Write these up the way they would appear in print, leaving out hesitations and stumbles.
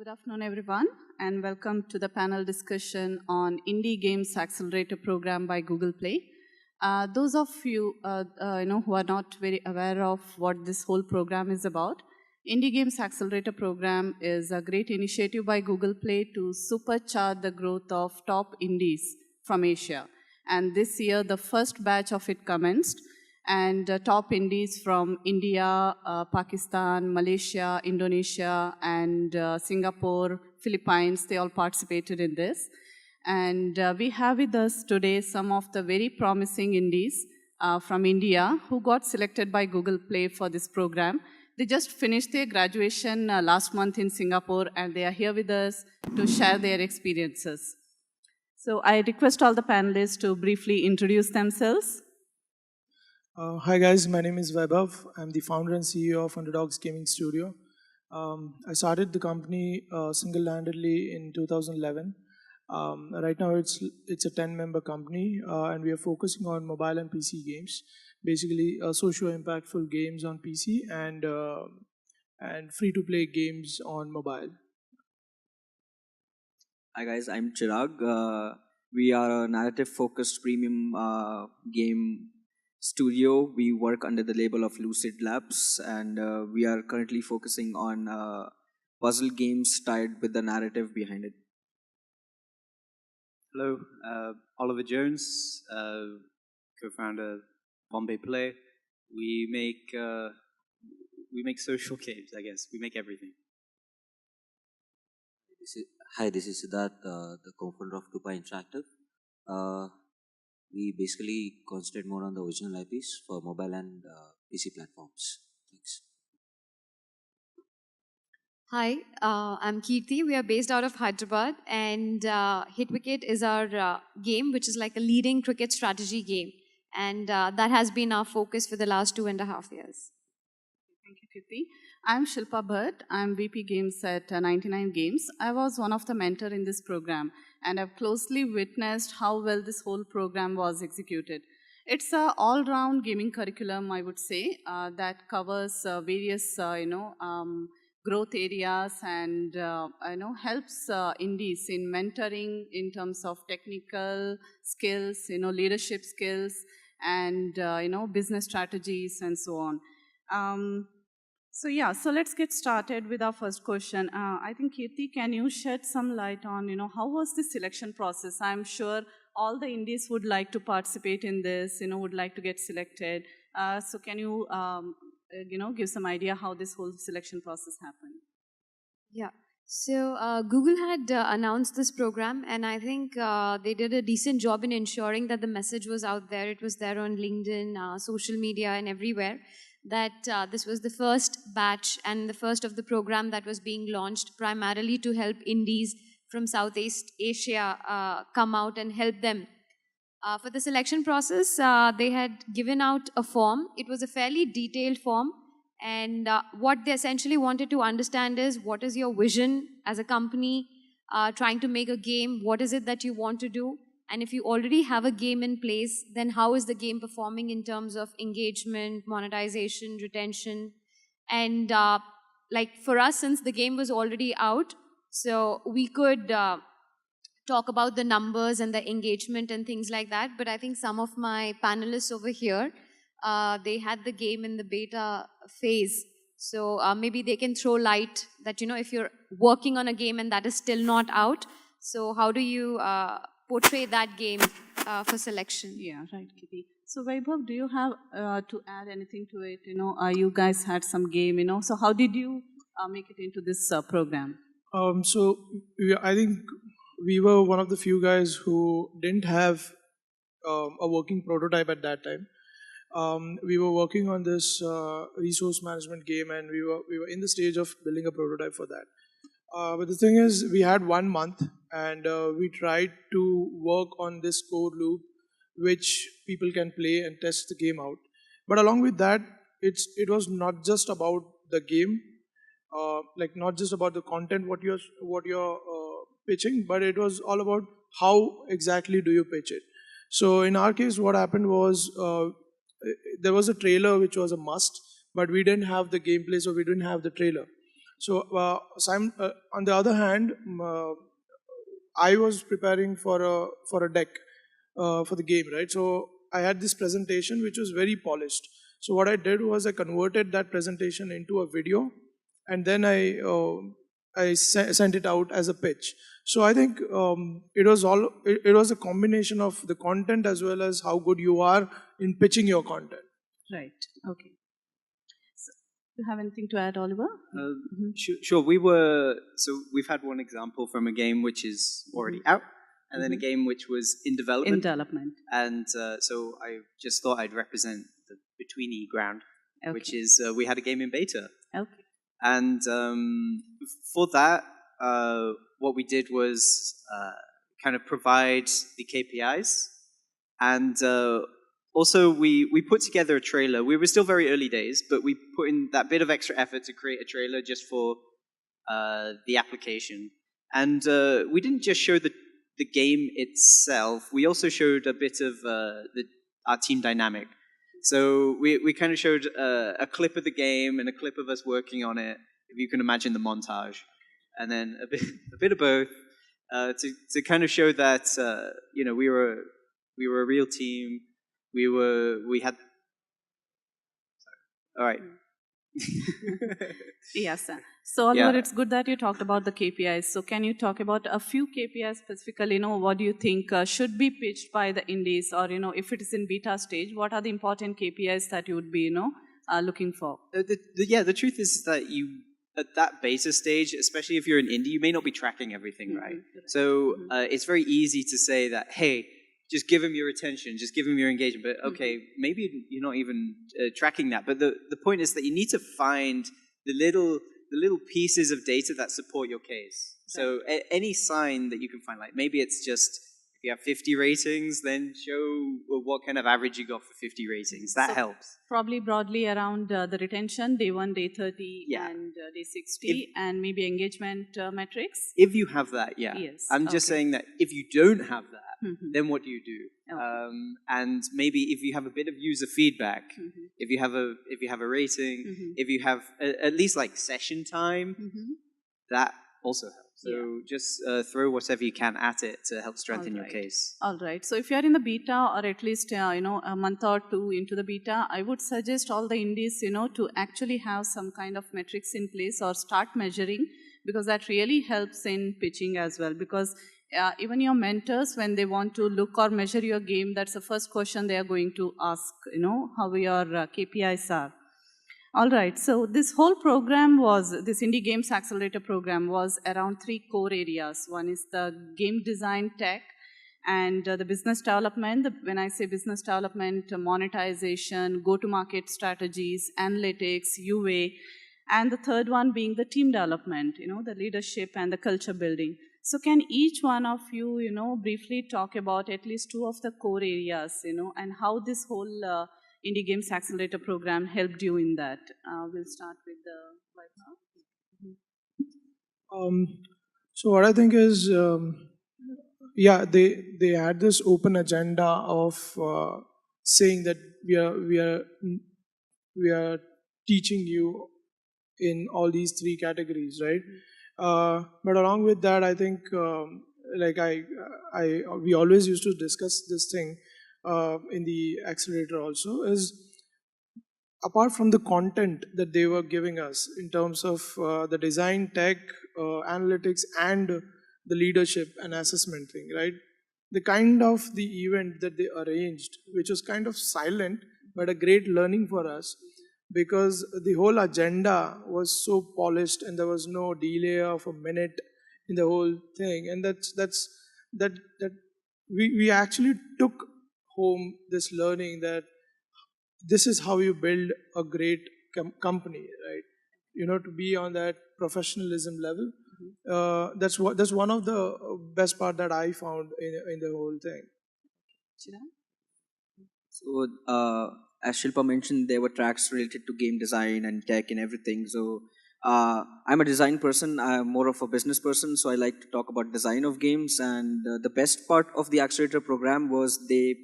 Good afternoon, everyone, and welcome to the panel discussion on Indie Games Accelerator program by Google Play. Those of you, who are not very aware of what this whole program is about, Indie Games Accelerator program is a great initiative by Google Play to supercharge the growth of top indies from Asia. And this year, the first batch of it commenced, and top indies from India, Pakistan, Malaysia, Indonesia, and Singapore, Philippines, they all participated in this. And we have with us today some of the very promising indies from India who got selected by Google Play for this program. They just finished their graduation last month in Singapore, and they are here with us to share their experiences. So I request all the panelists to briefly introduce themselves. Hi guys, my name is Vaibhav. I'm the founder and CEO of UnderDogs Gaming Studio. I started the company single-handedly in 2011. Right now it's a 10-member company, and we are focusing on mobile and PC games. Basically, socio-impactful games on PC and free-to-play games on mobile. Hi guys, I'm Chirag. We are a narrative-focused premium game studio. We work under the label of Lucid Labs, and we are currently focusing on puzzle games tied with the narrative behind it. Hello, Oliver Jones, co-founder Bombay Play. We make social games, I guess. We make everything. Hi, this is Siddarth, the co-founder of Tupa Interactive. We basically concentrate more on the original IPs for mobile and PC platforms. Thanks. Hi, I'm Keerti. We are based out of Hyderabad, and HitWicket is our game, which is like a leading cricket strategy game. And that has been our focus for the last 2.5 years. Thank you, Keerti. I'm Shilpa Bhat. I'm VP Games at 99 Games. I was one of the mentors in this program, and I've closely witnessed how well this whole program was executed. It's an all-round gaming curriculum, I would say, that covers various, growth areas and, helps indies in mentoring in terms of technical skills, leadership skills, and, business strategies and so on. So let's get started with our first question. I think, Keerti, can you shed some light on, how was the selection process? I'm sure all the indies would like to participate in this, would like to get selected. So can you, give some idea how this whole selection process happened? Yeah. So Google had announced this program, and I think they did a decent job in ensuring that the message was out there. It was there on LinkedIn, social media, and everywhere, that this was the first batch and the first of the program that was being launched primarily to help indies from Southeast Asia come out and help them. For the selection process, they had given out a form. It was a fairly detailed form, and what they essentially wanted to understand is, what is your vision as a company trying to make a game? What is it that you want to do? And if you already have a game in place, then how is the game performing in terms of engagement, monetization, retention? And like for us, since the game was already out, so we could talk about the numbers and the engagement and things like that. But I think some of my panelists over here, they had the game in the beta phase. So maybe they can throw light that, if you're working on a game and that is still not out, so how do you portray that game for selection? Yeah, right, Keerti. So Vaibhav, do you have to add anything to it? You guys had some game, so how did you make it into this program? I think we were one of the few guys who didn't have a working prototype at that time. We were working on this resource management game, and we were in the stage of building a prototype for that. But the thing is, we had 1 month, and we tried to work on this code loop which people can play and test the game out. But along with that, it was not just about the game, not just about the content what you're pitching, but it was all about how exactly do you pitch it. So in our case, what happened was there was a trailer which was a must, but we didn't have the gameplay, so we didn't have the trailer. So on the other hand, I was preparing for a deck for the game, right? So I had this presentation which was very polished. So what I did was I converted that presentation into a video, and then I sent it out as a pitch. So I think it was a combination of the content as well as how good you are in pitching your content. Right. Okay. So, do you have anything to add, Oliver? Sure. We've had one example from a game which is already out, and then a game which was in development. In development. And so I just thought I'd represent the betweeny ground, which is we had a game in beta. Okay. And for that, what we did was kind of provide the KPIs, and also we put together a trailer. We were still very early days, but we put in that bit of extra effort to create a trailer just for the application. And we didn't just show the game itself. We also showed a bit of our team dynamic. So we kind of showed a clip of the game and a clip of us working on it, if you can imagine the montage, and then a bit of both to kind of show that we were a real team. We had. All right. Yes, sir. So, Oliver, it's good that you talked about the KPIs. So, can you talk about a few KPIs specifically? What do you think should be pitched by the indies, or if it is in beta stage, what are the important KPIs that you would be, looking for? The truth is that you at that beta stage, especially if you're an indie, you may not be tracking everything, right? So it's very easy to say that, hey, just give him your attention, just give him your engagement. But okay, maybe you're not even tracking that. But the point is that you need to find the little pieces of data that support your case. So any sign that you can find, like maybe it's just if you have 50 ratings, then show what kind of average you got for 50 ratings. That helps. Probably broadly around the retention, day 1, day 30, and day 60, and maybe engagement metrics. If you have that, Yes. I'm just saying that if you don't have that, then what do you do? Okay. And maybe if you have a bit of user feedback, if you have a rating, if you have at least like session time, that also helps. So just throw whatever you can at it to help strengthen your case. All right. So if you are in the beta, or at least a month or two into the beta, I would suggest all the indies to actually have some kind of metrics in place or start measuring, because that really helps in pitching as well. Because even your mentors, when they want to look or measure your game, that's the first question they are going to ask, how your KPIs are. All right, so this whole program this Indie Games Accelerator program was around 3 core areas. One is the game design tech and the business development. When I say business development, monetization, go-to-market strategies, analytics, UA, and the third one being the team development, the leadership and the culture building. So can each one of you, briefly talk about at least 2 of the core areas, and how this whole Indie Games Accelerator program helped you in that? We'll start with the Vaibhav. So what I think is, they had this open agenda of saying that we are teaching you in all these 3 categories, right? But along with that, I think we always used to discuss this thing in the accelerator also, is apart from the content that they were giving us in terms of the design, tech, analytics, and the leadership and assessment thing, right? The kind of the event that they arranged, which was kind of silent, but a great learning for us, because the whole agenda was so polished and there was no delay of a minute in the whole thing. And that we actually took home this learning that this is how you build a great company, right? To be on that professionalism level. That's one of the best part that I found in the whole thing. Chirag? So as Shilpa mentioned, there were tracks related to game design and tech and everything. So I'm a design person. I'm more of a business person, so I like to talk about design of games. And the best part of the accelerator program was they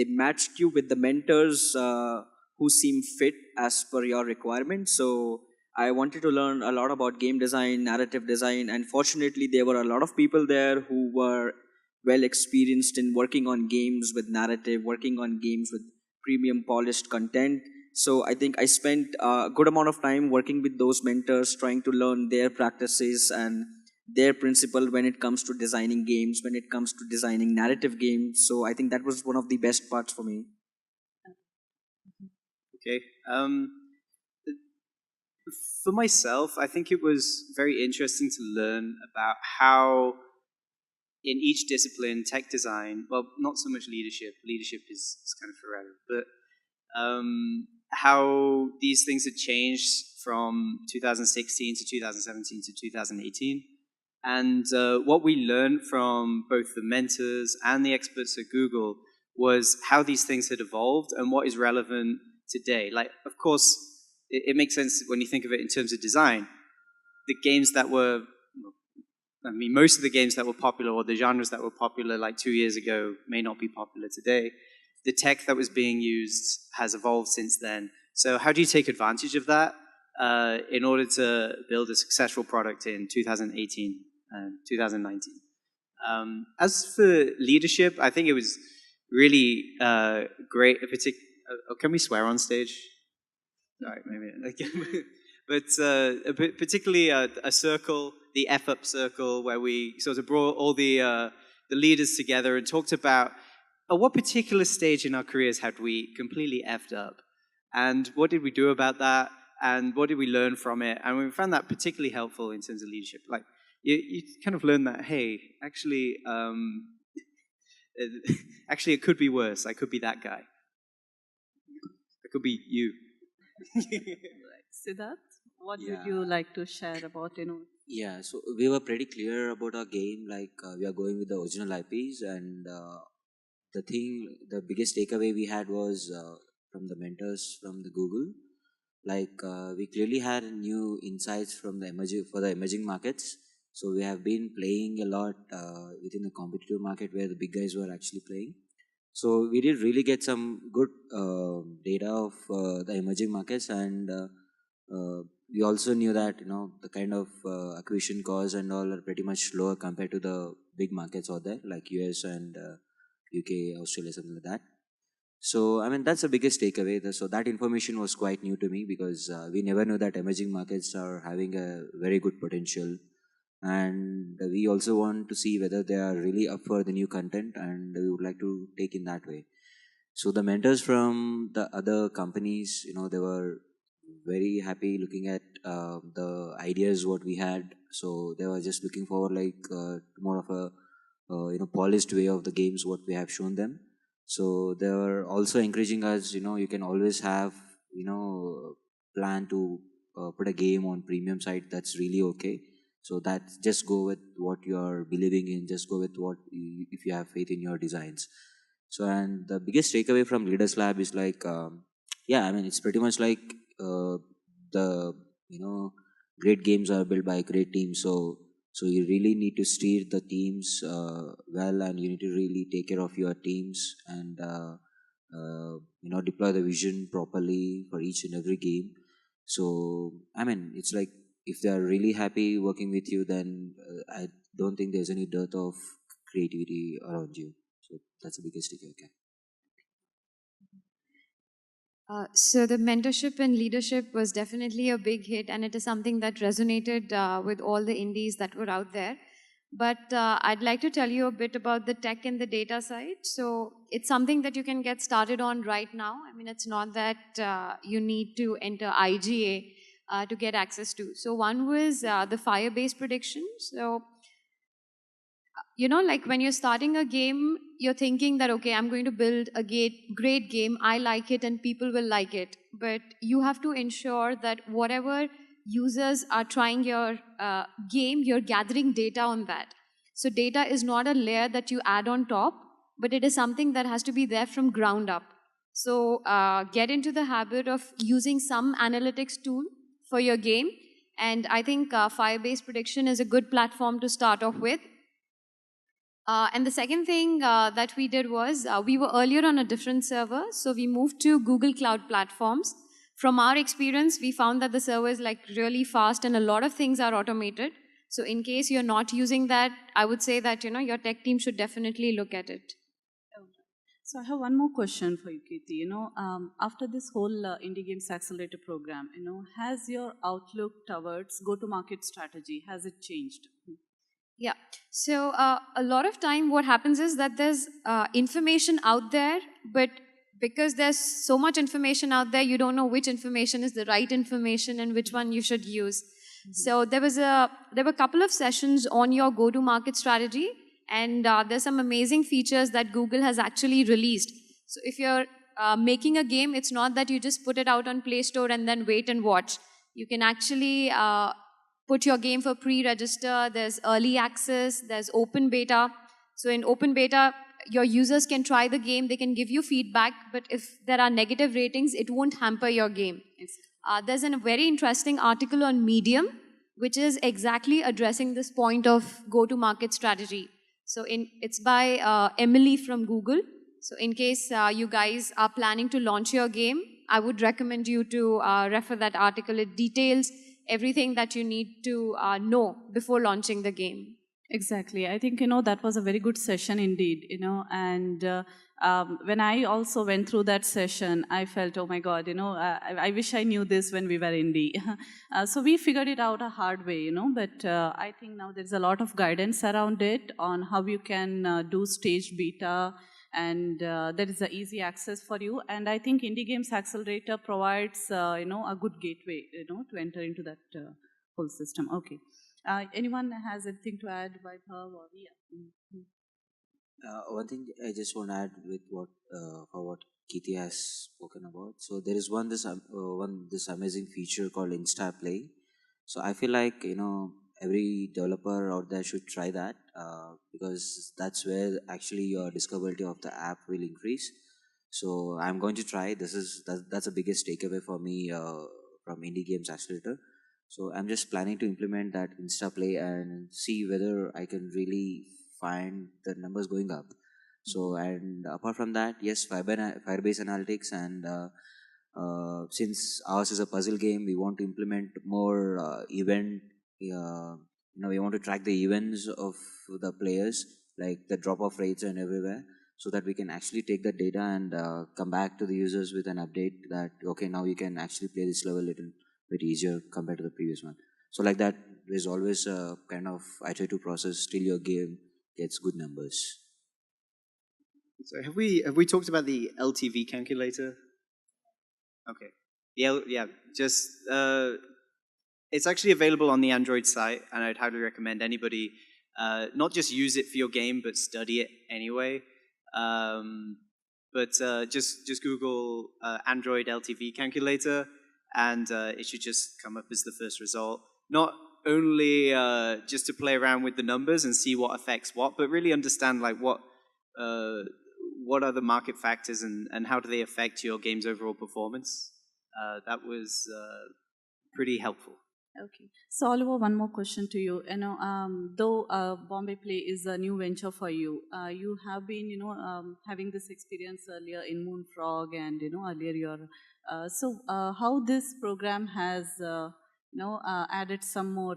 matched you with the mentors who seem fit as per your requirements. So I wanted to learn a lot about game design, narrative design, and fortunately there were a lot of people there who were well experienced in working on games with narrative, working on games with premium polished content. So I think I spent a good amount of time working with those mentors, trying to learn their practices and their principle when it comes to designing games, when it comes to designing narrative games. So I think that was one of the best parts for me. Okay. For myself, I think it was very interesting to learn about how in each discipline, tech design, well, not so much leadership is kind of forever, but how these things had changed from 2016 to 2017 to 2018. And what we learned from both the mentors and the experts at Google was how these things had evolved and what is relevant today. Like, of course, it makes sense when you think of it in terms of design. The games that were, I mean, most of the games that were popular or the genres that were popular like 2 years ago may not be popular today. The tech that was being used has evolved since then. So how do you take advantage of that in order to build a successful product in 2018 and 2019? As for leadership, I think it was really great. Can we swear on stage? All right, maybe. But particularly a circle, the F-up circle, where we sort of brought all the leaders together and talked about at what particular stage in our careers had we completely effed up, and what did we do about that, and what did we learn from it, and we found that particularly helpful in terms of leadership. Like you kind of learn that, hey, actually, actually, it could be worse. I could be that guy. It could be you. Siddarth, what would you like to share about, Yeah, so we were pretty clear about our game, like we are going with the original IPs, and the biggest takeaway we had was from the mentors from the Google. Like we clearly had new insights from the emerging markets. So we have been playing a lot within the competitive market where the big guys were actually playing. So we did really get some good data of the emerging markets, and we also knew that the kind of acquisition costs and all are pretty much lower compared to the big markets out there like US and UK, Australia, something like that. So I mean that's the biggest takeaway. So that information was quite new to me because we never knew that emerging markets are having a very good potential, and we also want to see whether they are really up for the new content, and we would like to take in that way. So the mentors from the other companies, they were very happy looking at the ideas what we had. So they were just looking for like more of a polished way of the games what we have shown them. So they were also encouraging us. You can always have plan to put a game on premium site. That's really okay. So that just go with what you're believing in. Just go with what if you have faith in your designs. So and the biggest takeaway from Leaders Lab is like, I mean it's pretty much like the great games are built by great teams. So you really need to steer the teams well, and you need to really take care of your teams and deploy the vision properly for each and every game. So I mean it's like if they are really happy working with you, then I don't think there's any dearth of creativity around you. So that's the biggest takeaway. So the mentorship and leadership was definitely a big hit, and it is something that resonated with all the indies that were out there. But I'd like to tell you a bit about the tech and the data side. So it's something that you can get started on right now. I mean, it's not that you need to enter IGA to get access to. So one was the Firebase prediction. So like when you're starting a game, you're thinking that, okay, I'm going to build a great game. I like it and people will like it. But you have to ensure that whatever users are trying your game, you're gathering data on that. So data is not a layer that you add on top, but it is something that has to be there from ground up. So get into the habit of using some analytics tool for your game. And I think Firebase prediction is a good platform to start off with. And the second thing that we did was we were earlier on a different server, so we moved to Google Cloud platforms from our experience, we found that the server is like really fast and a lot of things are automated. So in case you're not using that, I would say that, your tech team should definitely look at it. So I have one more question for you, Keerti. After this whole Indie Games Accelerator program, has your outlook towards go-to-market strategy, has it changed? Yeah. So a lot of time what happens is that there's information out there, but because there's so much information out there, you don't know which information is the right information and which one you should use. So there were a couple of sessions on your go-to-market strategy, and there's some amazing features that Google has actually released. So if you're making a game, it's not that you just put it out on Play Store and then wait and watch. You can actually put your game for pre-register. There's early access. There's open beta. So in open beta, your users can try the game. They can give you feedback. But if there are negative ratings, it won't hamper your game. There's a very interesting article on Medium, which is exactly addressing this point of go-to-market strategy. So it's by Emily from Google. So in case you guys are planning to launch your game, I would recommend you to refer that article. It details everything that you need to know before launching the game. Exactly. I think, that was a very good session indeed, and when I also went through that session, I felt, oh my God, I wish I knew this when we were indie. So we figured it out a hard way, but I think now there's a lot of guidance around it on how you can do staged beta, and there is an easy access for you. And I think Indie Games Accelerator provides, a good gateway, to enter into that whole system. Okay. Anyone has anything to add, Vaibhav or Ria? One thing I just want to add with what Keerti has spoken about. So there is this amazing feature called Insta Play. So I feel like every developer out there should try that because that's where actually your discoverability of the app will increase. So I'm going to try. That's the biggest takeaway for me from Indie Games Accelerator. So I'm just planning to implement that Insta Play and see whether I can really find the numbers going up. So, and apart from that, yes, Firebase Analytics, and since ours is a puzzle game, we want to implement more event. We want to track the events of the players, like the drop-off rates and everywhere, so that we can actually take that data and come back to the users with an update that, okay, now you can actually play this level a little bit easier compared to the previous one. So like that, there's always a kind of iterative process till your game gets good numbers. So have we talked about the LTV calculator? Okay. It's actually available on the Android site, and I'd highly recommend anybody not just use it for your game, but study it anyway. Just Google Android LTV calculator, and it should just come up as the first result. Not only just to play around with the numbers and see what affects what, but really understand like what are the market factors and how do they affect your game's overall performance. That was pretty helpful. Okay. So Oliver, one more question to you. Though Bombay Play is a new venture for you, you have been, having this experience earlier in Moonfrog and, earlier your. So how this program has, added some more,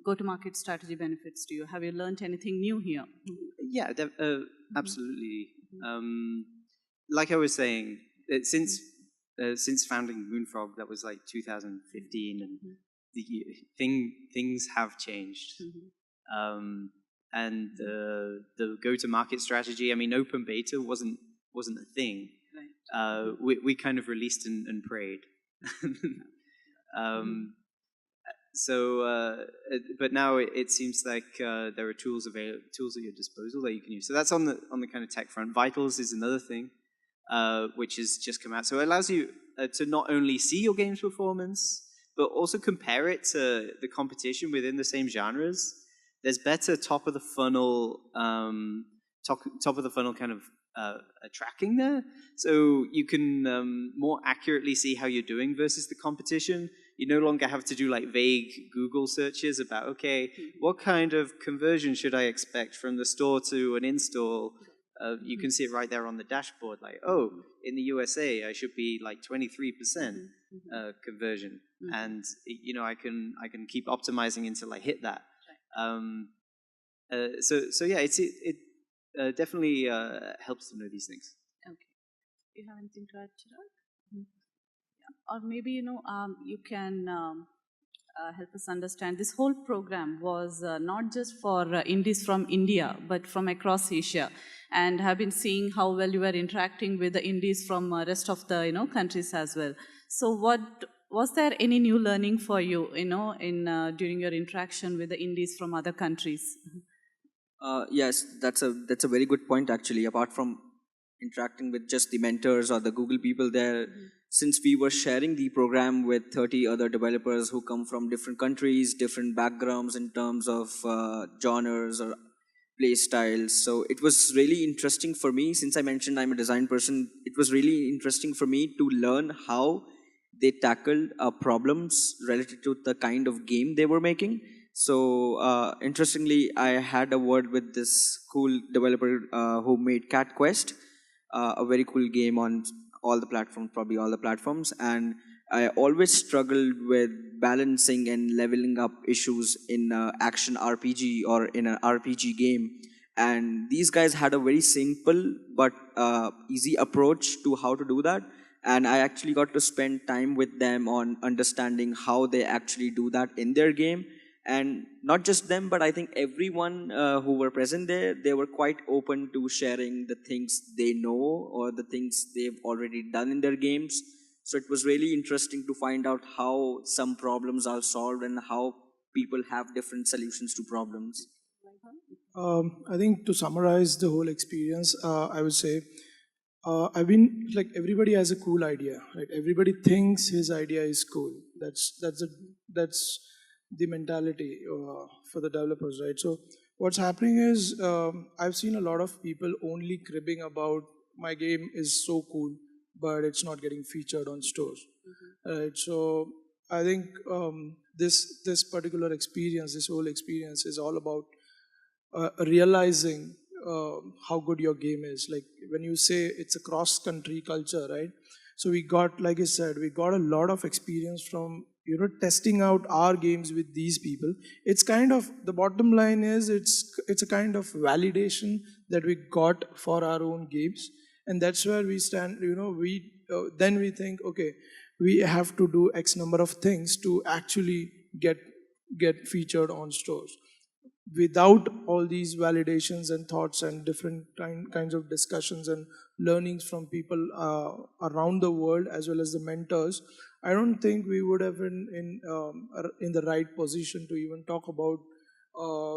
go-to-market strategy benefits to you? Have you learned anything new here? Yeah, absolutely. Like I was saying, since founding Moonfrog, that was like 2015, and things have changed. And the go-to-market strategy, I mean, open beta wasn't a thing. Right. We kind of released and prayed. But now it seems like there are tools at your disposal that you can use. So that's on the kind of tech front. Vitals is another thing, which has just come out. So it allows you to not only see your game's performance, but also compare it to the competition within the same genres. There's better top of the funnel kind of tracking there, so you can more accurately see how you're doing versus the competition. You no longer have to do like vague Google searches about, okay, what kind of conversion should I expect from the store to an install? You can see it right there on the dashboard. Like, oh, in the USA, I should be like 23% conversion, and I can keep optimizing until I hit that. So yeah, it definitely helps to know these things. Okay. You have anything to add, Chirag? Yeah. Or maybe, you can help us understand. This whole program was not just for indies from India, but from across Asia. And have been seeing how well you were interacting with the indies from rest of the, countries as well. So was there any new learning for you, during your interaction with the indies from other countries? Yes, that's a very good point actually. Apart from interacting with just the mentors or the Google people there, since we were sharing the program with 30 other developers who come from different countries, different backgrounds in terms of genres or play styles. So it was really interesting for me, since I mentioned I'm a design person, it was really interesting for me to learn how they tackled problems related to the kind of game they were making. So interestingly, I had a word with this cool developer who made Cat Quest, a very cool game on all the platforms, probably all the platforms. And I always struggled with balancing and leveling up issues in action RPG or in an RPG game. And these guys had a very simple but easy approach to how to do that. And I actually got to spend time with them on understanding how they actually do that in their game. And not just them, but I think everyone who were present there, they were quite open to sharing the things they know or the things they've already done in their games. So it was really interesting to find out how some problems are solved and how people have different solutions to problems. I think to summarize the whole experience, I would say, I've been like, everybody has a cool idea, right? Everybody thinks his idea is cool. That's the mentality for the developers, right? So what's happening is I've seen a lot of people only cribbing about my game is so cool, but it's not getting featured on stores, right? So I think this particular experience, this whole experience, is all about realizing how good your game is. Like when you say it's a cross-country culture, right? So we got, like I said, we got a lot of experience from testing out our games with these people. It's kind of, the bottom line is it's a kind of validation that we got for our own games, and that's where we stand. Then we think, okay, we have to do X number of things to actually get featured on stores. Without all these validations and thoughts and different kinds of discussions and learnings from people around the world, as well as the mentors, I don't think we would have been in the right position to even talk about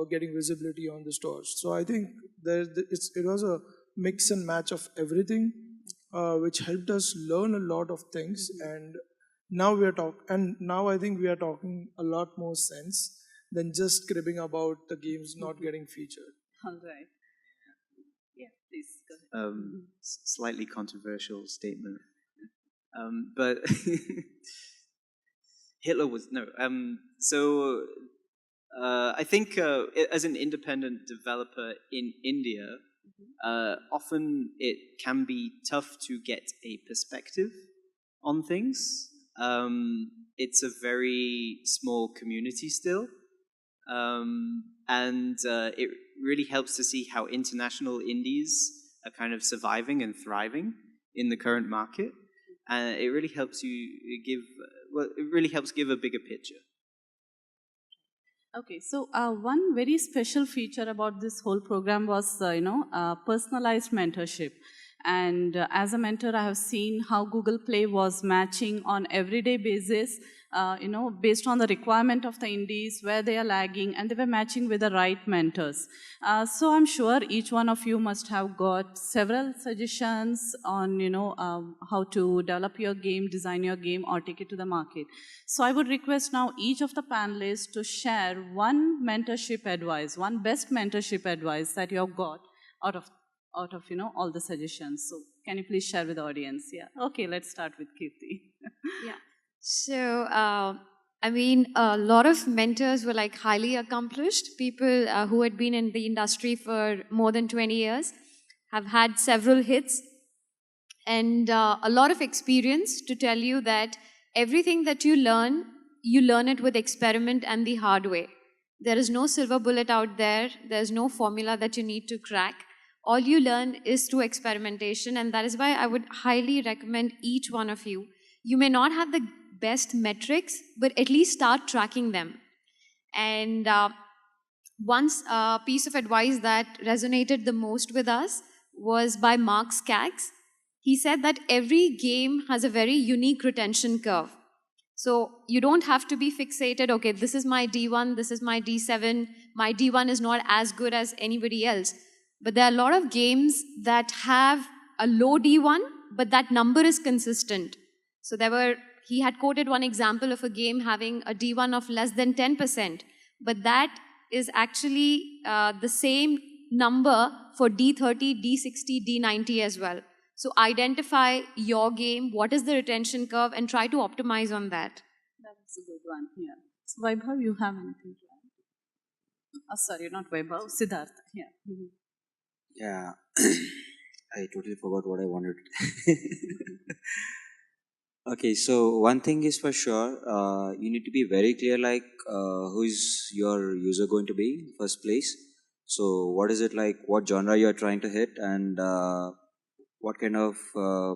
getting visibility on the stores. So I think it was a mix and match of everything, which helped us learn a lot of things. And now I think we are talking a lot more sense than just cribbing about the games not getting featured. All right. Yeah, please go ahead. Slightly controversial statement, but Hitler was no. So I think as an independent developer in India, often it can be tough to get a perspective on things. It's a very small community still. And it really helps to see how international indies are kind of surviving and thriving in the current market. And it really helps give a bigger picture. Okay, so one very special feature about this whole program was, personalized mentorship. And as a mentor, I have seen how Google Play was matching on everyday basis, based on the requirement of the indies, where they are lagging, and they were matching with the right mentors. So I'm sure each one of you must have got several suggestions on, how to develop your game, design your game, or take it to the market. So I would request now each of the panelists to share one mentorship advice, one best mentorship advice that you have got out of all the suggestions. So can you please share with the audience? Yeah. Okay, let's start with Keerti. Yeah. So, a lot of mentors were like highly accomplished people who had been in the industry for more than 20 years, have had several hits, and a lot of experience to tell you that everything that you learn it with experiment and the hard way. There is no silver bullet out there. There's no formula that you need to crack. All you learn is through experimentation, and that is why I would highly recommend each one of you. You may not have the best metrics, but at least start tracking them. And one piece of advice that resonated the most with us was by Mark Skaggs. He said that every game has a very unique retention curve. So you don't have to be fixated, okay, this is my D1, this is my D7, my D1 is not as good as anybody else. But there are a lot of games that have a low D1, but that number is consistent. So he had quoted one example of a game having a D1 of less than 10%, but that is actually the same number for D30, D60, D90 as well. So identify your game, what is the retention curve, and try to optimize on that. That's a good one here. So Vaibhav, you have anything to add? Oh, sorry, not Vaibhav, Siddarth. Yeah. Mm-hmm. Yeah, I totally forgot what I wanted. Okay, so one thing is for sure, you need to be very clear, like who is your user going to be, first place. So what is it like, what genre you are trying to hit, and what kind of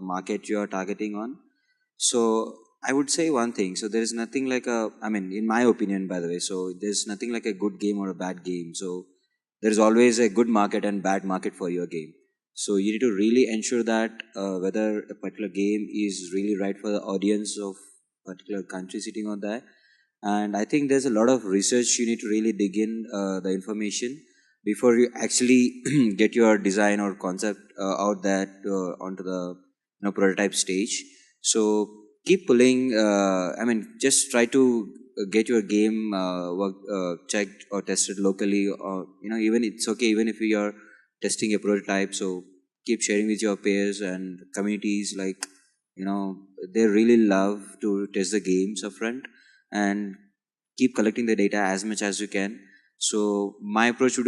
market you are targeting on. So I would say one thing, so there is nothing like in my opinion, by the way, so there's nothing like a good game or a bad game. So there is always a good market and bad market for your game. So you need to really ensure that whether a particular game is really right for the audience of a particular country sitting on there. And I think there's a lot of research you need to really dig in the information before you actually get your design or concept out there onto the prototype stage. So keep pulling. Just try to get your game work checked or tested locally, or even it's okay even if you are testing a prototype. So keep sharing with your peers and communities. Like they really love to test the games upfront, and keep collecting the data as much as you can. So my approach would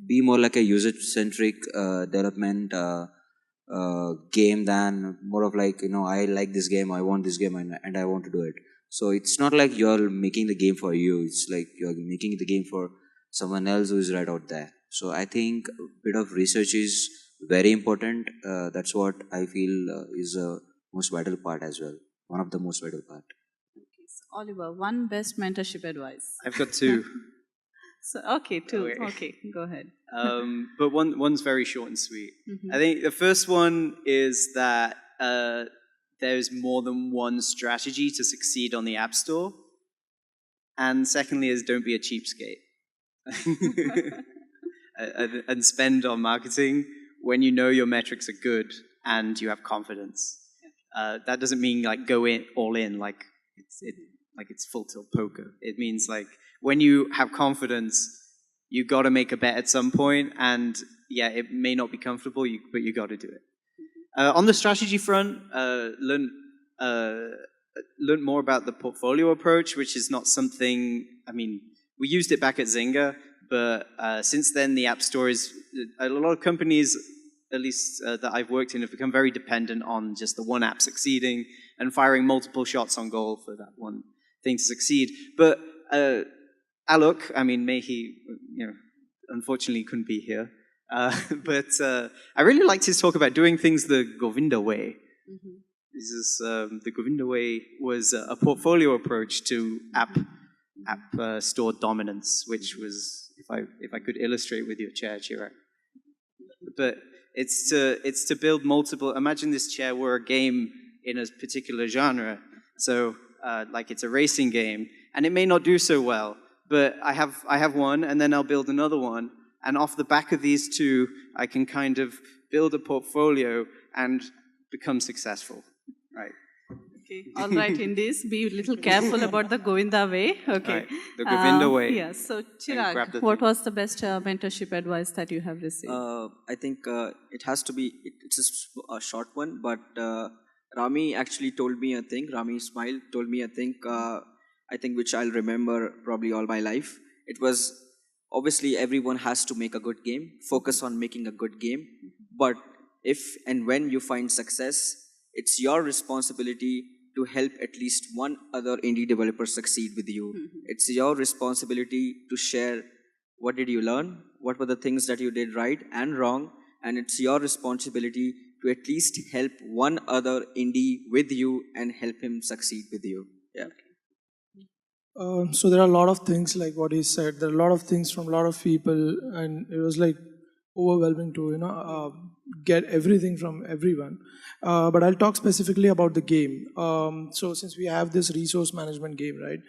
be more like a user-centric development game than more of I like this game, I want this game, and I want to do it. So it's not like you're making the game for you. It's like you're making the game for someone else who is right out there. So I think a bit of research is very important. That's what I feel is the most vital part as well. One of the most vital part. Okay, so Oliver, one best mentorship advice. I've got two. So two. Okay, go ahead. But one's very short and sweet. Mm-hmm. I think the first one is that there's more than one strategy to succeed on the App Store. And secondly is don't be a cheapskate. And spend on marketing when you know your metrics are good and you have confidence. That doesn't mean go all in like it's full tilt poker. It means when you have confidence, you got to make a bet at some point, and it may not be comfortable, but you got to do it. On the strategy front, learn more about the portfolio approach, which is not something. We used it back at Zynga, but since then the App Store is a lot of companies, at least that I've worked in, have become very dependent on just the one app succeeding and firing multiple shots on goal for that one thing to succeed. But Alok, may he, unfortunately couldn't be here. But I really liked his talk about doing things the Govinda way. Mm-hmm. This is the Govinda way was a portfolio approach to app store dominance, which was, if I could illustrate with your chair, Chirag. But it's to build multiple. Imagine this chair were a game in a particular genre. So it's a racing game, and it may not do so well. But I have one, and then I'll build another one. And off the back of these two, I can kind of build a portfolio and become successful, right? Okay, all right, Indies, be a little careful about the Govinda way. Okay. Right. The Govinda way. Yeah, so Chirag, what was the best mentorship advice that you have received? I think it has to be, it's a short one, but Rami actually told me a thing, Rami Smile told me a thing, I think which I'll remember probably all my life. It was, obviously everyone has to make a good game, focus on making a good game, But if and when you find success, it's your responsibility to help at least one other indie developer succeed with you. It's your responsibility to share what did you learn, what were the things that you did right and wrong, and it's your responsibility to at least help one other indie with you and help him succeed with you. Yeah. So there are a lot of things like what he said. There are a lot of things from a lot of people, and it was like overwhelming to get everything from everyone. But I'll talk specifically about the game. So since we have this resource management game, right?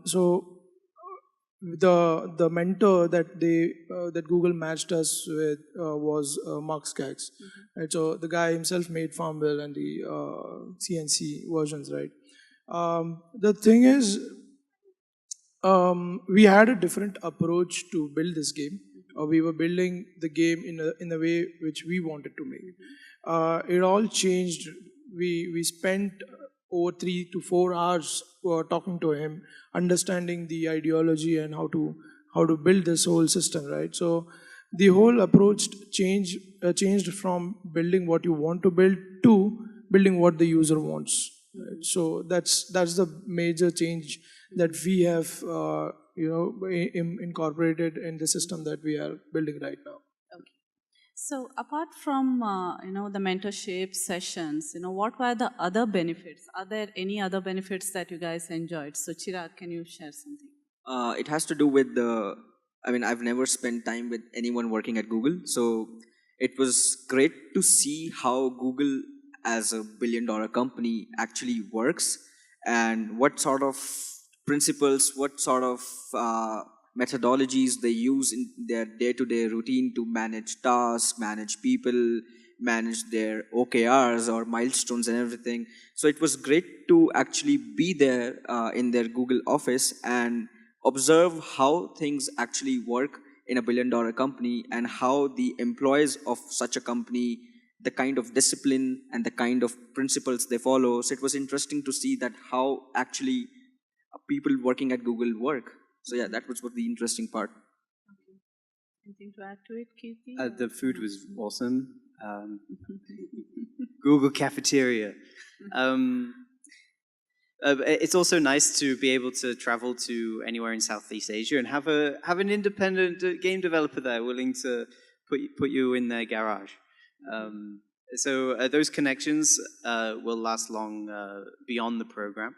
So the mentor that that Google matched us with was Mark Skaggs. Right? So the guy himself made Farmville and the CNC versions, right? The thing is, we had a different approach to build this game. We were building the game in a way which we wanted to make. It all changed. We spent over 3 to 4 hours talking to him, understanding the ideology and how to build this whole system, right? So the whole approach changed from building what you want to build to building what the user wants. Right? So that's the major change that we have incorporated in the system that we are building right now. Okay. So apart from the mentorship sessions, what were the other benefits? Are there any other benefits that you guys enjoyed? So Chirag, can you share something? It has to do with I've never spent time with anyone working at Google, so it was great to see how Google as a billion-dollar company actually works and what sort of principles, what sort of methodologies they use in their day-to-day routine to manage tasks, manage people, manage their OKRs or milestones and everything. So it was great to actually be there in their Google office and observe how things actually work in a billion-dollar company and how the employees of such a company, the kind of discipline and the kind of principles they follow. So it was interesting to see that how actually people working at Google work. So yeah, that was the interesting part. Okay. Anything to add to it, Keerti? The food was awesome. Google cafeteria. It's also nice to be able to travel to anywhere in Southeast Asia and have an independent game developer there willing to put you in their garage. So those connections will last long beyond the program.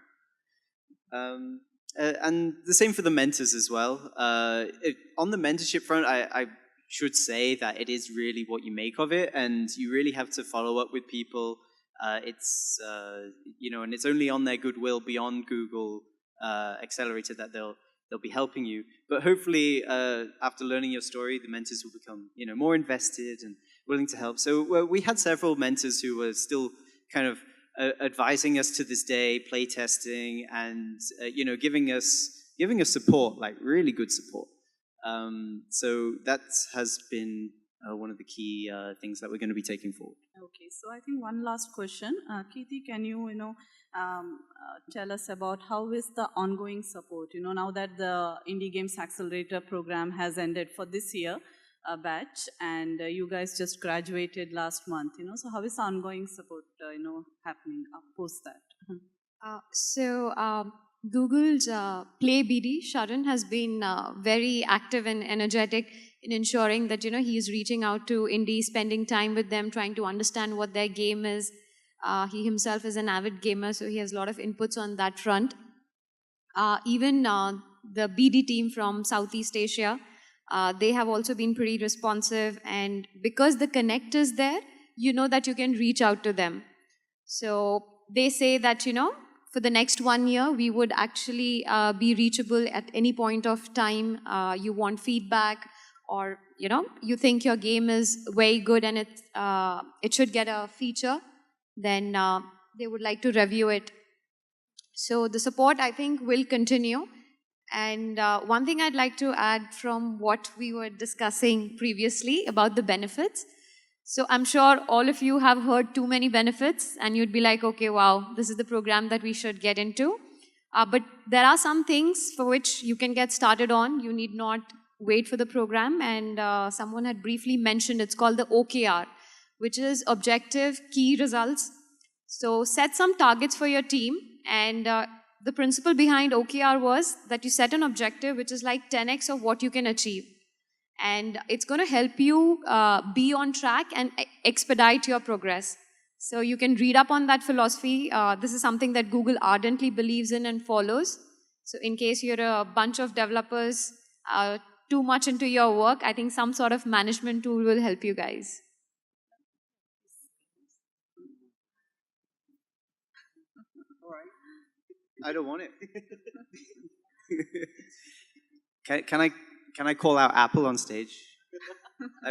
And the same for the mentors as well. On the mentorship front, I should say that it is really what you make of it, and you really have to follow up with people. And it's only on their goodwill beyond Google Accelerator that they'll be helping you. But hopefully, after learning your story, the mentors will become more invested and willing to help. So we had several mentors who were still kind of advising us to this day, play testing, and giving us support, like really good support. So that has been one of the key things that we're going to be taking forward. Okay, so I think one last question, Keerti, can you tell us about how is the ongoing support? Now that the Indie Games Accelerator program has ended for this year, batch, and you guys just graduated last month. So how is the ongoing support happening post that? Google's Play BD, Sharan, has been very active and energetic in ensuring that he's reaching out to indies, spending time with them, trying to understand what their game is. He himself is an avid gamer, so he has a lot of inputs on that front. Even the BD team from Southeast Asia, they have also been pretty responsive, and because the connect is there, that you can reach out to them. So they say that for the next 1 year, we would actually be reachable at any point of time. You want feedback, or you think your game is very good and it should get a feature, then they would like to review it. So the support, I think, will continue. And one thing I'd like to add from what we were discussing previously about the benefits. So I'm sure all of you have heard too many benefits and you'd be like, okay, wow, this is the program that we should get into. But there are some things for which you can get started on. You need not wait for the program, and someone had briefly mentioned it's called the OKR, which is Objective Key Results. So set some targets for your team, and the principle behind OKR was that you set an objective which is like 10x of what you can achieve. And it's going to help you be on track and expedite your progress. So you can read up on that philosophy. This is something that Google ardently believes in and follows. So in case you're a bunch of developers too much into your work, I think some sort of management tool will help you guys. I don't want it. Can I call out Apple on stage?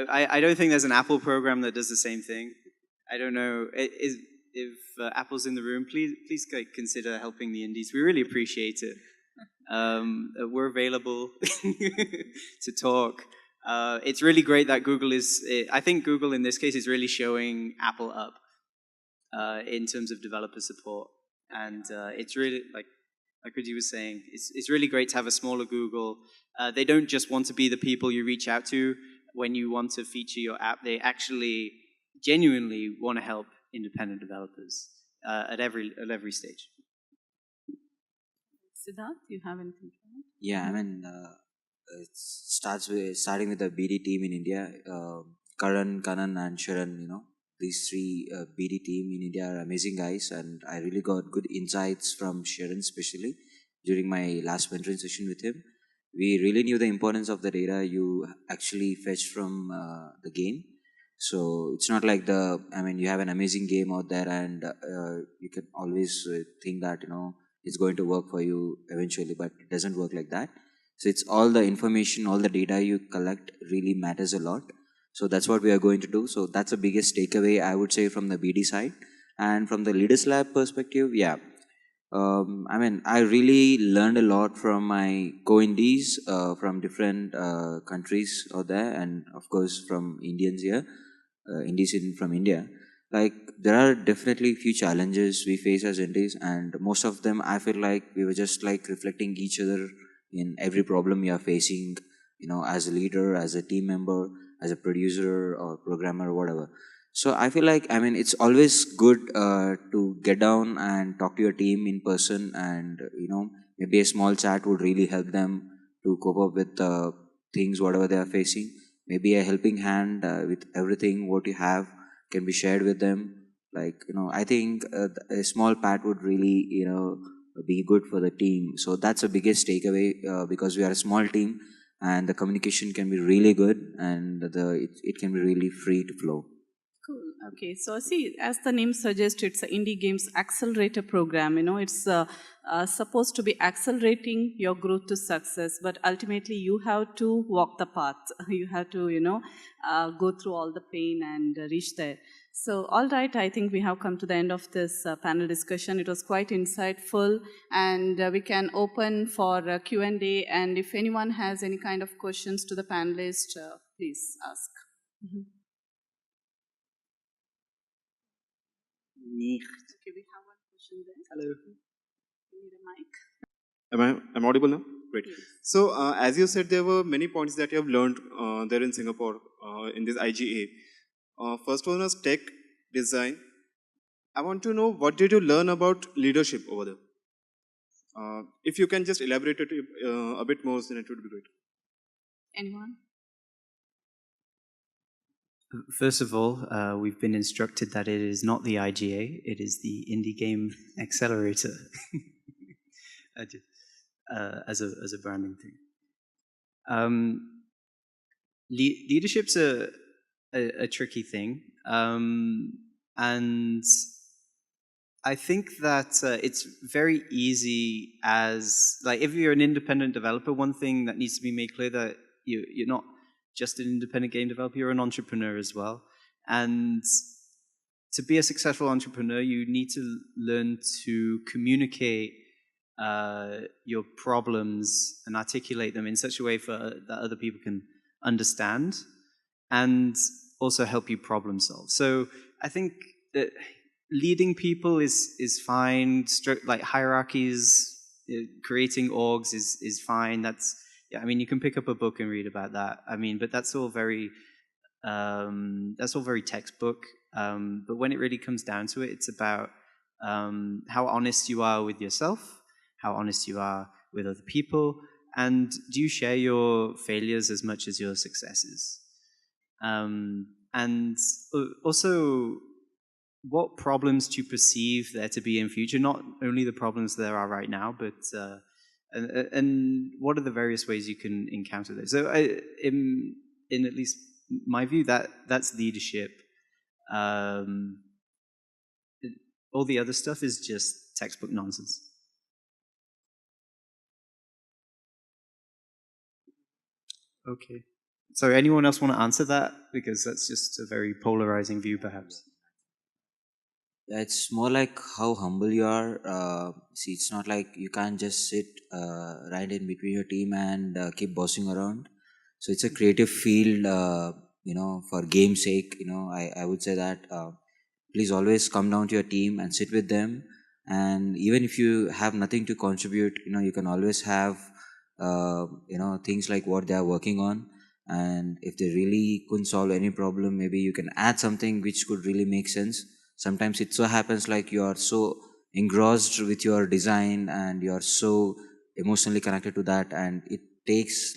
I don't think there's an Apple program that does the same thing. I don't know if Apple's in the room. Please consider helping the indies. We really appreciate it. We're available to talk. It's really great that Google is. I think Google in this case is really showing Apple up in terms of developer support, and it's really like Keerti was saying. It's really great to have a smaller Google. They don't just want to be the people you reach out to when you want to feature your app. They actually genuinely want to help independent developers at every stage. Siddarth, you have anything to add? Yeah, I mean, it starting with the BD team in India. Karan, Kanan, and Sharan, these three BD team in India are amazing guys, and I really got good insights from Sharan, especially during my last mentoring session with him. We really knew the importance of the data you actually fetch from the game. So it's not like you have an amazing game out there, and you can always think that it's going to work for you eventually, but it doesn't work like that. So it's all the information, all the data you collect really matters a lot. So that's what we are going to do. So that's the biggest takeaway, I would say, from the BD side. And from the Leaders Lab perspective, yeah. I really learned a lot from my co-indies from different countries out there, and of course from Indians here, indies from India. Like, there are definitely few challenges we face as indies, and most of them I feel like we were just like reflecting each other in every problem we are facing, as a leader, as a team member, as a producer or programmer or whatever. So I feel like, it's always good to get down and talk to your team in person, and, maybe a small chat would really help them to cope up with things, whatever they are facing. Maybe a helping hand with everything what you have can be shared with them. Like, I think a small pat would really, be good for the team. So that's the biggest takeaway because we are a small team, and the communication can be really good, and it can be really free to flow. Cool. Okay. So see, as the name suggests, it's an Indie Games Accelerator program. It's supposed to be accelerating your growth to success, but ultimately you have to walk the path. You have to, go through all the pain and reach there. So, all right, I think we have come to the end of this panel discussion. It was quite insightful, and we can open for Q&A. And if anyone has any kind of questions to the panelists, please ask. Mm-hmm. Okay, we have one question there. Hello. You need a mic. Am I audible now? Great. Yes. So, as you said, there were many points that you have learned there in Singapore in this IGA. First one was tech design. I want to know, what did you learn about leadership over there? If you can just elaborate it a bit more, then it would be great. Anyone? First of all, we've been instructed that it is not the IGA, it is the Indie Game Accelerator as a branding thing. Leadership's a tricky thing, and I think that it's very easy as, like, if you're an independent developer, one thing that needs to be made clear that you're not just an independent game developer, you're an entrepreneur as well. And to be a successful entrepreneur, you need to learn to communicate your problems and articulate them in such a way that other people can understand and also help you problem solve. So I think that leading people is fine, like hierarchies, creating orgs is fine. yeah, I mean, you can pick up a book and read about that. I mean, but that's all very textbook. But when it really comes down to it, it's about how honest you are with yourself, how honest you are with other people, and do you share your failures as much as your successes? And also, what problems do you perceive there to be in future? Not only the problems there are right now, but and what are the various ways you can encounter those? So, in at least my view, that's leadership. All the other stuff is just textbook nonsense. Okay. So anyone else want to answer that? Because that's just a very polarizing view, perhaps. Yeah, it's more like how humble you are. See, it's not like you can't just sit right in between your team and keep bossing around. So it's a creative field, for game's sake. I would say that please always come down to your team and sit with them. And even if you have nothing to contribute, you can always have, things like what they are working on. And if they really couldn't solve any problem, maybe you can add something which could really make sense. Sometimes it so happens like you are so engrossed with your design and you are so emotionally connected to that, and it takes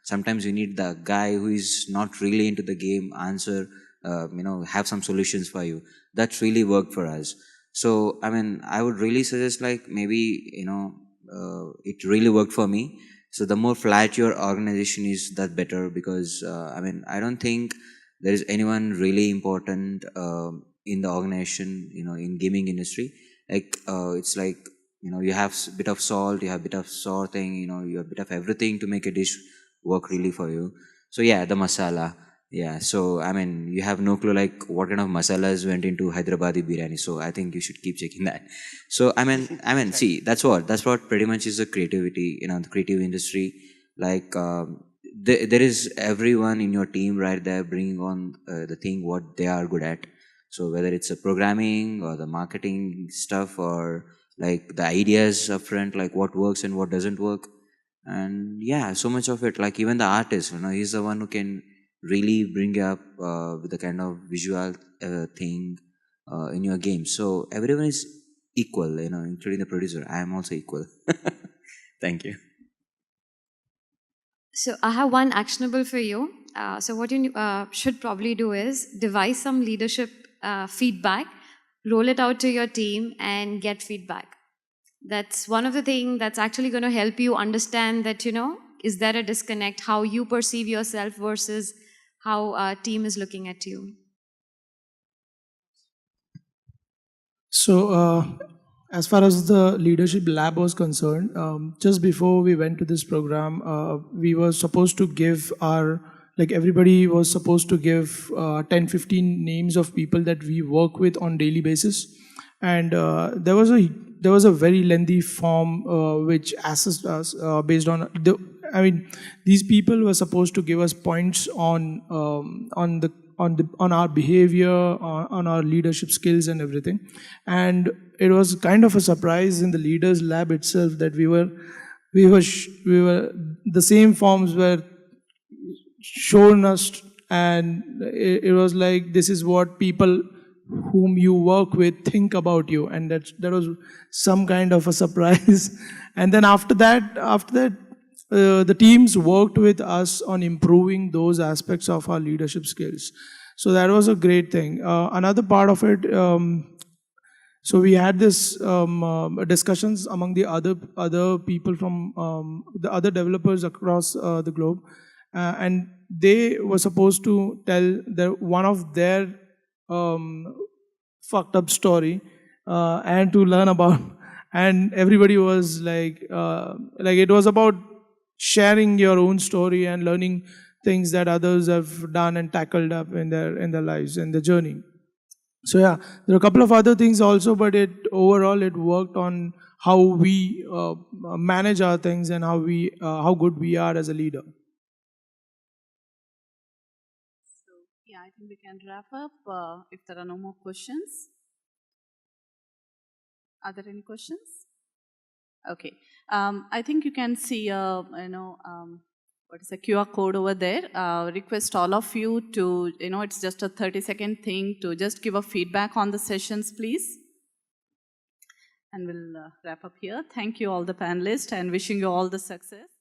sometimes you need the guy who is not really into the game answer, have some solutions for you. That's really worked for us. So I mean, I would really suggest maybe it really worked for me. So the more flat your organization is, that better, because I don't think there is anyone really important in the organization, in gaming industry. It's like, you have a bit of salt, you have a bit of sour thing, you have a bit of everything to make a dish work really for you. So yeah, the masala. Yeah, so I mean, you have no clue what kind of masalas went into Hyderabadi biryani. So I think you should keep checking that. So see, that's what pretty much is the creativity, the creative industry. There is everyone in your team right there bringing on the thing what they are good at. So whether it's a programming or the marketing stuff or the ideas up front, what works and what doesn't work. And yeah, so much of it, even the artist, he's the one who can really bring up with the kind of visual thing in your game. So everyone is equal, including the producer. I am also equal. Thank you. So I have one actionable for you. So what you should probably do is devise some leadership feedback, roll it out to your team and get feedback. That's one of the things that's actually going to help you understand that, is there a disconnect, how you perceive yourself versus how a team is looking at you. So, as far as the leadership lab was concerned, just before we went to this program, we were supposed to give everybody was supposed to give 10-15 names of people that we work with on daily basis. And there was a very lengthy form which assessed us based on these people were supposed to give us points on our behavior, on our leadership skills and everything. And it was kind of a surprise in the leaders lab itself that we were the same forms were shown us, and it was like, this is what people whom you work with think about you, and that was some kind of a surprise. And then after that the teams worked with us on improving those aspects of our leadership skills. So that was a great thing. Another part of it, so we had this discussions among the other people from the other developers across the globe, and they were supposed to tell one of their fucked up story and to learn about, and everybody was like it was about sharing your own story and learning things that others have done and tackled up in their lives and their journey. So yeah, there are a couple of other things also, but overall it worked on how we manage our things and how good we are as a leader. So yeah, I think we can wrap up if there are no more questions. Are there any questions? Okay. I think you can see what is a QR code over there. Request all of you to, it's just a 30-second thing to just give a feedback on the sessions, please. And we'll wrap up here. Thank you all the panelists and wishing you all the success.